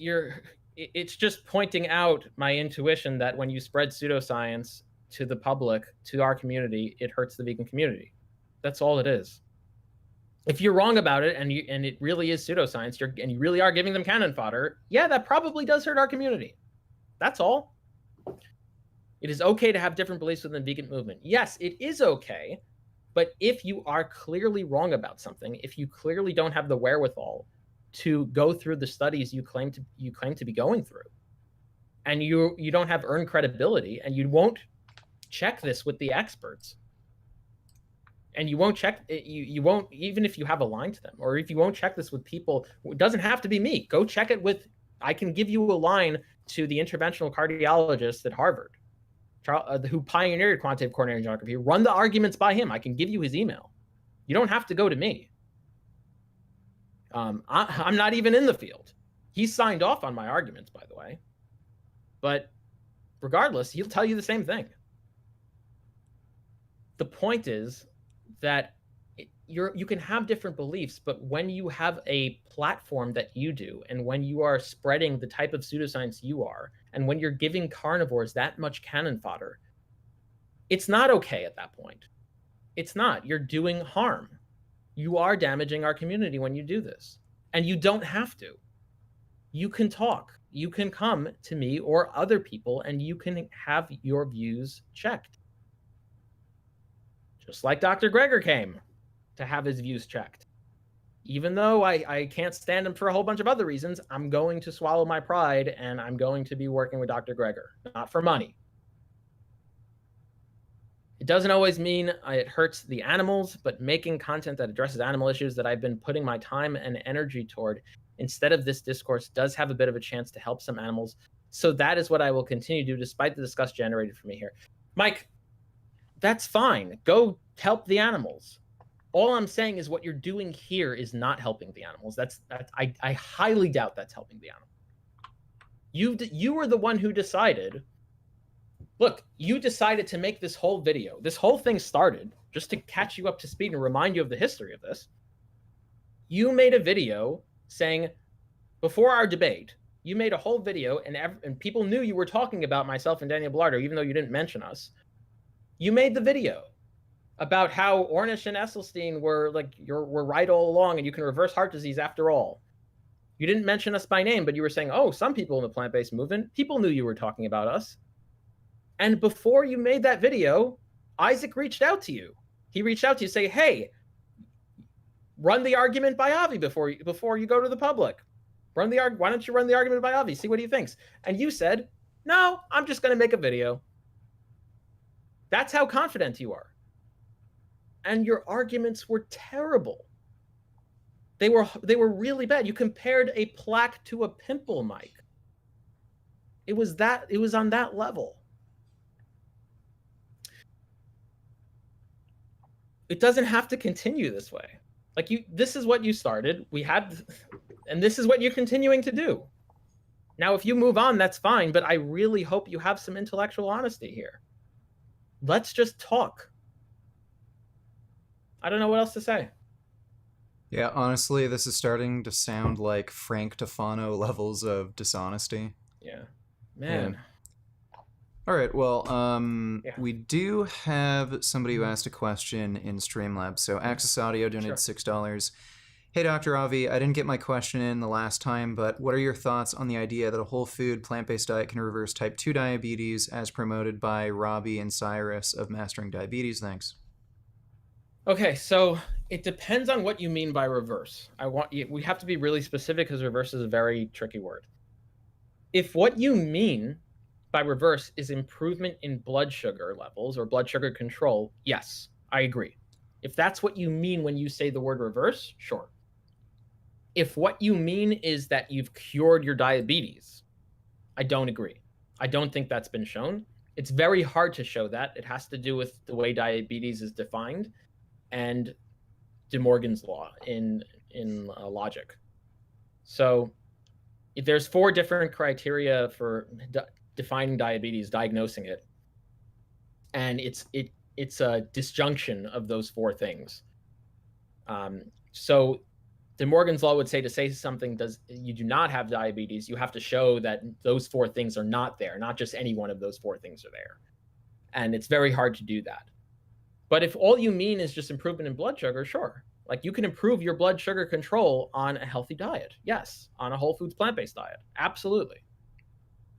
it's just pointing out my intuition that when you spread pseudoscience to the public, to our community, it hurts the vegan community. That's all it is. If you're wrong about it and it really is pseudoscience, and you really are giving them cannon fodder, yeah, that probably does hurt our community. That's all. It is okay to have different beliefs within the vegan movement. Yes, it is okay, but if you are clearly wrong about something, if you clearly don't have the wherewithal to go through the studies you claim to be going through, and you don't have earned credibility, and you won't check this with the experts, and you won't check you won't, even if you have a line to them, or if you won't check this with people, it doesn't have to be me. Go check it with, I can give you a line to the interventional cardiologist at Harvard, who pioneered quantitative coronary angiography. Run the arguments by him. I can give you his email. You don't have to go to me. I'm not even in the field. He signed off on my arguments, by the way. But regardless, he'll tell you the same thing. The point is that you can have different beliefs, but when you have a platform that you do, and when you are spreading the type of pseudoscience you are, and when you're giving carnivores that much cannon fodder, it's not okay at that point. It's not. You're doing harm. You are damaging our community when you do this. And you don't have to. You can talk. You can come to me or other people, and you can have your views checked. Just like Dr. Greger came to have his views checked. Even though I can't stand him for a whole bunch of other reasons, I'm going to swallow my pride, and I'm going to be working with Dr. Greger, not for money. It doesn't always mean it hurts the animals, but making content that addresses animal issues that I've been putting my time and energy toward instead of this discourse does have a bit of a chance to help some animals. So that is what I will continue to do despite the disgust generated for me here. Mike, that's fine. Go help the animals. All I'm saying is what you're doing here is not helping the animals. I highly doubt that's helping the animal. You were the one who decided. Look, you decided to make this whole video. This whole thing started, just to catch you up to speed and remind you of the history of this. You made a video saying, before our debate, you made a whole video, and people knew you were talking about myself and Daniel Belardo, even though you didn't mention us. You made the video about how Ornish and Esselstyn were right all along, and you can reverse heart disease after all. You didn't mention us by name, but you were saying, oh, some people in the plant-based movement, people knew you were talking about us. And before you made that video, Isaac reached out to you. He reached out to you, say, hey, run the argument by Avi before you go to the public. Why don't you run the argument by Avi? See what he thinks. And you said, no, I'm just going to make a video. That's how confident you are. And your arguments were terrible. They were really bad. You compared a plaque to a pimple, Mike. It was on that level. It doesn't have to continue this way. Like this is what you started. And this is what you're continuing to do. Now, if you move on, that's fine, but I really hope you have some intellectual honesty here. Let's just talk. I don't know what else to say. Yeah, honestly, this is starting to sound like Frank Tufano levels of dishonesty. Yeah. Man. Yeah. All right, well, Yeah. we do have somebody who asked a question in Streamlabs. So Access Audio donated $6. Hey, Dr. Avi, I didn't get my question in the last time, but what are your thoughts on the idea that a whole food, plant-based diet can reverse type 2 diabetes as promoted by Robbie and Cyrus of Mastering Diabetes? Thanks. Okay, so it depends on what you mean by reverse. We have to be really specific because reverse is a very tricky word. If what you mean by reverse is improvement in blood sugar levels or blood sugar control, yes, I agree. If that's what you mean when you say the word reverse, sure. If what you mean is that you've cured your diabetes, I don't agree. I don't think that's been shown. It's very hard to show that. It has to do with the way diabetes is defined and De Morgan's law in logic. So if there's 4 different criteria for defining diabetes, diagnosing it, and it's a disjunction of those 4 things. So De Morgan's law would say to say something you do not have diabetes, you have to show that those 4 things are not there, not just any one of those 4 things are there. And it's very hard to do that. But if all you mean is just improvement in blood sugar, sure. Like you can improve your blood sugar control on a healthy diet. Yes, on a whole foods plant-based diet. Absolutely.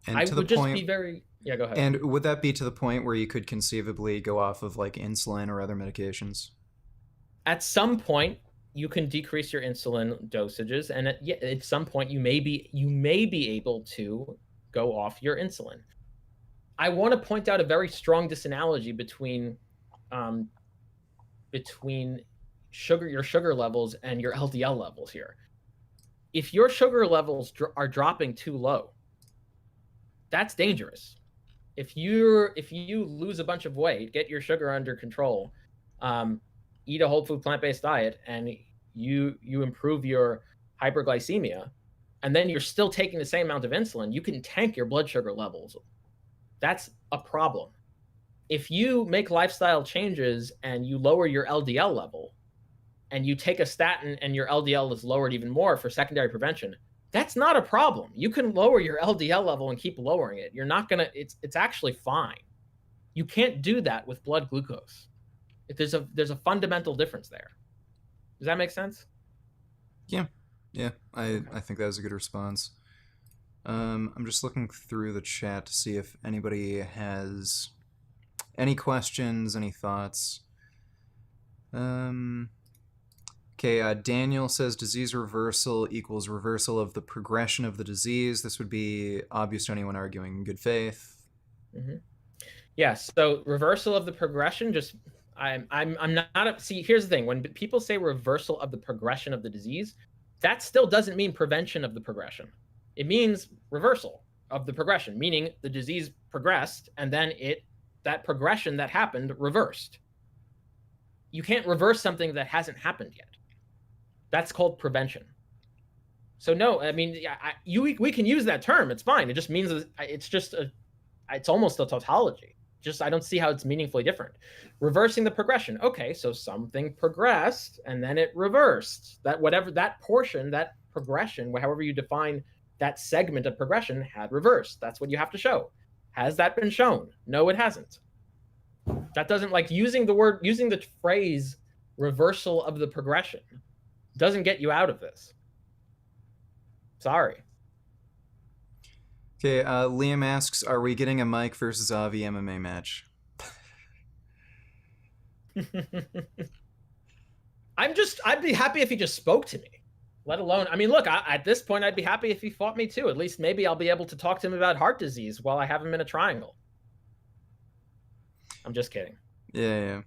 And I to would the just point, be very, yeah, go ahead. And would that be to the point where you could conceivably go off of like insulin or other medications? At some point, you can decrease your insulin dosages, and at some point, you may be able to go off your insulin. I want to point out a very strong disanalogy between your sugar levels and your LDL levels here. If your sugar levels are dropping too low, that's dangerous. If you lose a bunch of weight, get your sugar under control, eat a whole food plant-based diet, and you improve your hyperglycemia, and then you're still taking the same amount of insulin, you can tank your blood sugar levels. That's a problem. If you make lifestyle changes and you lower your LDL level, and you take a statin and your LDL is lowered even more for secondary prevention, that's not a problem. You can lower your LDL level and keep lowering it. You're not gonna. It's actually fine. You can't do that with blood glucose. There's a fundamental difference there. Does that make sense? Yeah. I think that was a good response. I'm just looking through the chat to see if anybody has any questions, any thoughts. Okay, Daniel says disease reversal equals reversal of the progression of the disease. This would be obvious to anyone arguing in good faith. Mm-hmm. Yes. So reversal of the progression. I'm not. See, here's the thing: when people say reversal of the progression of the disease, that still doesn't mean prevention of the progression. It means reversal of the progression, meaning the disease progressed and then that progression that happened reversed. You can't reverse something that hasn't happened yet. That's called prevention. So no, I mean, we can use that term. It's fine. It just means it's almost a tautology. I don't see how it's meaningfully different. Reversing the progression. Okay, so something progressed and then it reversed. That portion, that progression, the you define that segment of progression, had reversed. That's what you have to show. Has that been shown? No, it hasn't. That doesn't, like, using the phrase reversal of the progression doesn't get you out of this. Sorry. Okay, Liam asks, are we getting a Mike versus Avi MMA match? I'd be happy if he just spoke to me, let alone, I mean, look, at this point, I'd be happy if he fought me too. At least maybe I'll be able to talk to him about heart disease while I have him in a triangle. I'm just kidding. Yeah.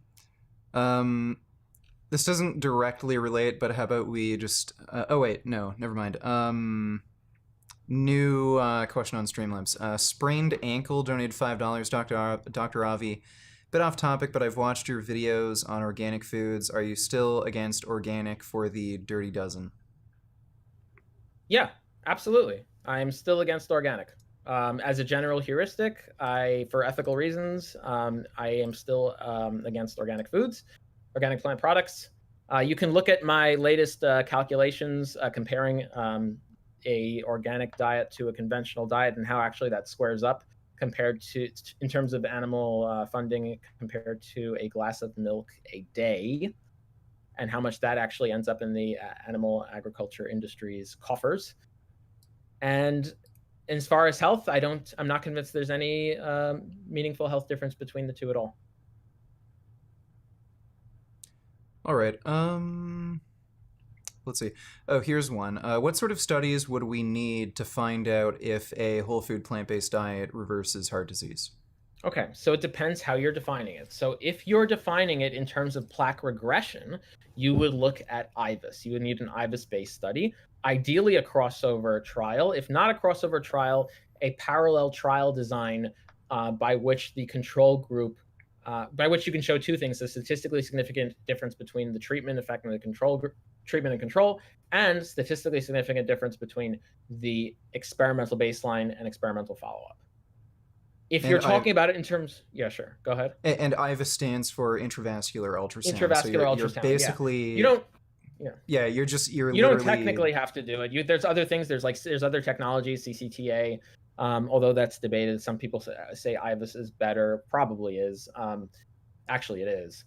This doesn't directly relate, but how about we just, oh wait, no, never mind. New question on Streamlabs. Sprained ankle donated $5, Dr. Avi. Bit off topic, but I've watched your videos on organic foods. Are you still against organic for the dirty dozen? Yeah, absolutely. I'm still against organic. As a general heuristic, for ethical reasons, I am still against organic foods, organic plant products. You can look at my latest calculations comparing a organic diet to a conventional diet and how actually that squares up compared to, in terms of animal funding, compared to a glass of milk a day, and how much that actually ends up in the animal agriculture industry's coffers. And as far as health, I'm not convinced there's any meaningful health difference between the two at all. All right. Let's see. Oh, here's one. What sort of studies would we need to find out if a whole food plant-based diet reverses heart disease? Okay, so it depends how you're defining it. So if you're defining it in terms of plaque regression, you would look at IVUS. You would need an IVUS-based study, ideally a crossover trial. If not a crossover trial, a parallel trial design by which the control group, by which you can show two things: a statistically significant difference between the treatment effect and the control group, treatment and control, and statistically significant difference between the experimental baseline and experimental follow-up. If you're talking about it in terms, yeah, sure, go ahead. And IVUS stands for intravascular ultrasound. Intravascular ultrasound. You're basically, yeah. You don't. Yeah, you're you don't technically have to do it. There's other things. There's other technologies, CCTA. Although that's debated. Some people say IVUS is better. Probably is. Actually, it is.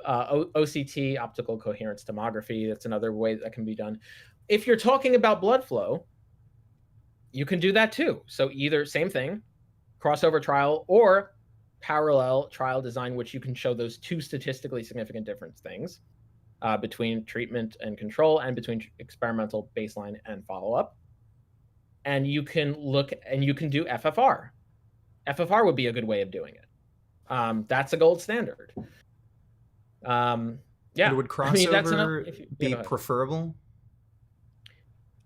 OCT, optical coherence tomography. That's another way that can be done. If you're talking about blood flow, you can do that too. So either same thing, crossover trial, or parallel trial design, which you can show those two statistically significant different things between treatment and control, and between experimental baseline and follow-up. And you can look, and you can do FFR. FFR would be a good way of doing it. That's a gold standard. Yeah. And would crossover be preferable?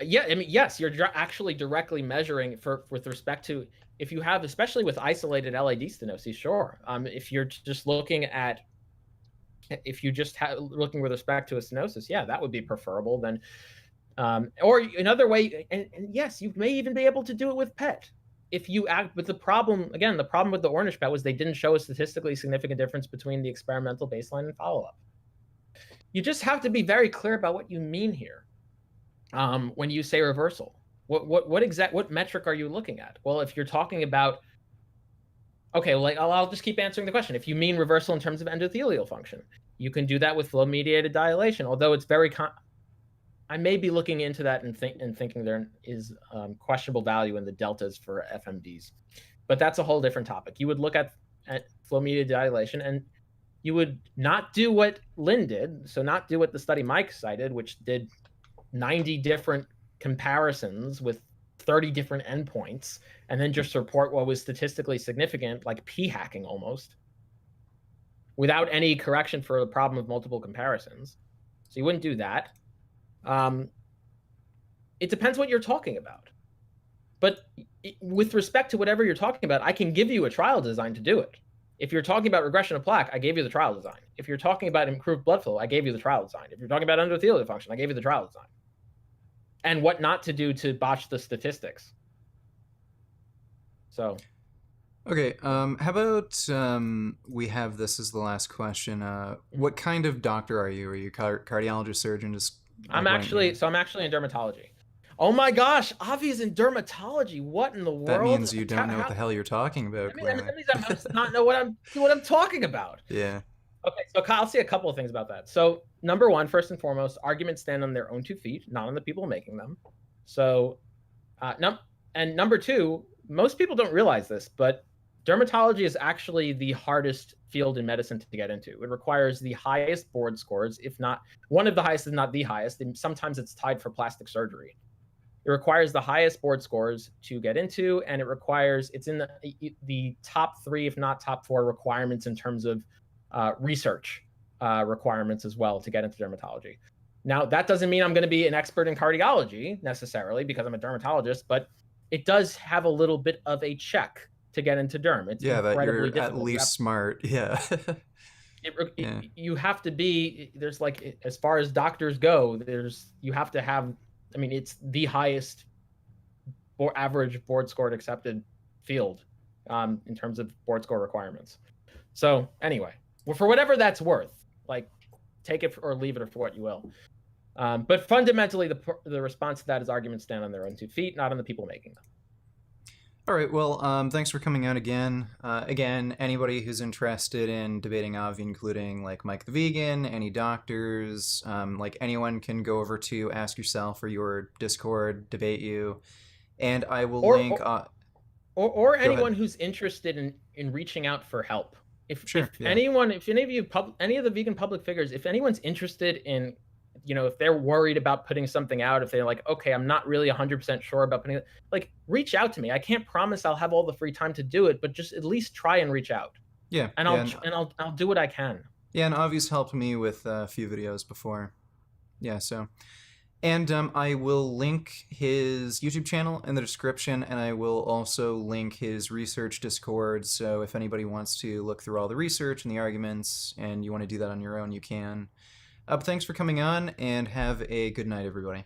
Yeah, I mean, yes, you're actually directly measuring with respect to, if you have, especially with isolated LAD stenosis, sure. If you're just looking at, looking with respect to a stenosis, yeah, that would be preferable then. Or another way, and yes, you may even be able to do it with PET. If you act, but the problem with the Ornish PET was they didn't show a statistically significant difference between the experimental baseline and follow-up. You just have to be very clear about what you mean here. When you say reversal, what metric are you looking at? Well, if you're talking about, okay, well, I'll just keep answering the question. If you mean reversal in terms of endothelial function, you can do that with flow-mediated dilation, although it's very I may be looking into that and thinking there is questionable value in the deltas for FMDs, but that's a whole different topic. You would look at flow-mediated dilation, and you would not do what Lynn did, so not do what the study Mike cited, which did 90 different comparisons with 30 different endpoints, and then just report what was statistically significant, like p-hacking almost, without any correction for the problem of multiple comparisons. So you wouldn't do that. It depends what you're talking about. But with respect to whatever you're talking about, I can give you a trial design to do it. If you're talking about regression of plaque, I gave you the trial design. If you're talking about improved blood flow, I gave you the trial design. If you're talking about endothelial function, I gave you the trial design. And what not to do to botch the statistics. So. Okay, how about we have this as the last question. What kind of doctor are you? Are you cardiologist, surgeon? I'm actually in dermatology. Oh my gosh, Avi is in dermatology. What in the world? That means you don't know what the hell you're talking about. That means I must not know what I'm talking about. Yeah. Okay, so I'll say a couple of things about that. So number one, first and foremost, arguments stand on their own 2 feet, not on the people making them. So, and number two, most people don't realize this, but dermatology is actually the hardest field in medicine to get into. It requires the highest board scores, if not one of the highest, if not the highest. And sometimes it's tied for plastic surgery. It requires the highest board scores to get into, and it's in the top 3, if not top 4 requirements in terms of research requirements as well to get into dermatology. Now, that doesn't mean I'm going to be an expert in cardiology necessarily because I'm a dermatologist, but it does have a little bit of a check to get into derm. It's that incredibly you're difficult. at least smart. Yeah. You have to be, there's like, as far as doctors go, you have to have, I mean, it's the highest average board scored accepted field in terms of board score requirements. So anyway, well, for whatever that's worth, like, take it or leave it for what you will. But fundamentally, the response to that is arguments stand on their own 2 feet, not on the people making them. All right, well, thanks for coming out again. Again, anybody who's interested in debating Avi, including like Mike the Vegan, any doctors, like anyone can go over to Ask Yourself or your Discord, debate you, and I will link... Or anyone who's interested in reaching out for help. If any of you, any of the vegan public figures, if anyone's interested in, if they're worried about putting something out, if they're like, okay, I'm not really 100% sure about putting it, like, reach out to me. I can't promise I'll have all the free time to do it, but just at least try and reach out. Yeah. And I'll do what I can. Yeah, and Avi's helped me with a few videos before. Yeah, so... And I will link his YouTube channel in the description, and I will also link his research Discord, so if anybody wants to look through all the research and the arguments, and you want to do that on your own, you can. But thanks for coming on, and have a good night, everybody.